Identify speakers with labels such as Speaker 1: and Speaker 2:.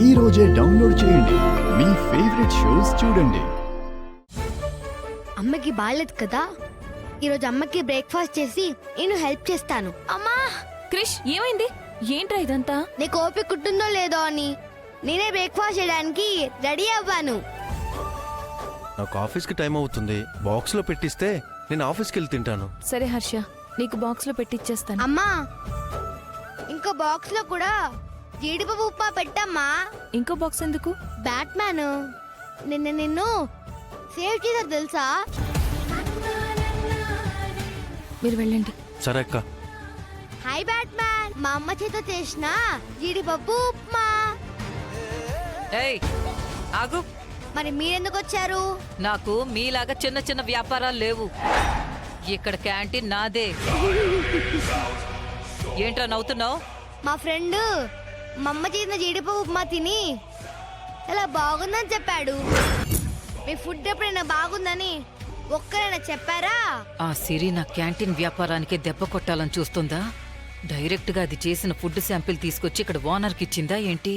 Speaker 1: ఈ రోజే డౌన్లోడ్ చేయండి. మీ ఫేవరెట్ షోస్ చూడండి.
Speaker 2: అమ్మకి బాలేదు కదా, ఈరోజు అమ్మకి బ్రేక్ఫాస్ట్ చేసి నేను హెల్ప్ చేస్తాను. అమ్మా,
Speaker 3: క్రిష్ ఏమైంది? ఏంట్రా ఇదంతా?
Speaker 2: నీకు ఓపిక కుట్టుందో లేదో అని నేనే బ్రేక్ఫాస్ట్ చేయడానికి రెడీ అవ్వాను.
Speaker 4: నాకు ఆఫీస్కి టైం అవుతుంది. బాక్స్లో పెట్టిస్తే నేను ఆఫీస్కి వెళ్ళి తింటాను.
Speaker 3: సరే హర్ష, నీకు బాక్స్ లో పెట్టిచ్చేస్తాను.
Speaker 2: అమ్మా, ఇంకో బాక్స్ లో కూడా జీడిపప్పు ఉప్మా పెట్టమ్మా.
Speaker 3: ఇంకో బాక్స్ ఎందుకు?
Speaker 2: బ్యాట్మ్యాన్ నిన్ను సేవ్ చేశారు తెలుసా?
Speaker 3: మీరు వెళ్ళండి.
Speaker 4: సరే అక్క.
Speaker 2: హాయ్ బ్యాట్మ్యాన్, మా అమ్మ చేత చేసిన జీడిపప్పు ఉప్మా.
Speaker 5: ఏయ్ ఆగు.
Speaker 2: మరి మీరెందుకు వచ్చారు?
Speaker 5: నాకు మీలాగా చిన్న చిన్న వ్యాపారాలు లేవు. ఇక్కడ క్యాంటీన్ నాదే. ఏంట్రా నవ్వుతున్నావు?
Speaker 2: మా ఫ్రెండ్ మా అమ్మ చేసిన జీడిపప్పు ఉప్మా తిని చాలా బాగుందని చెప్పాడు. మీ ఫుడ్ ఎప్పుడైనా బాగుందని ఒక్కరైనా చెప్పారా?
Speaker 5: ఆ సిరి నా క్యాంటీన్ వ్యాపారానికి దెబ్బ కొట్టాలని చూస్తుందా? డైరెక్ట్ గా అది చేసిన ఫుడ్ శాంపిల్ తీసుకొచ్చి ఇక్కడ ఓనర్కి ఇచ్చిందా ఏంటి?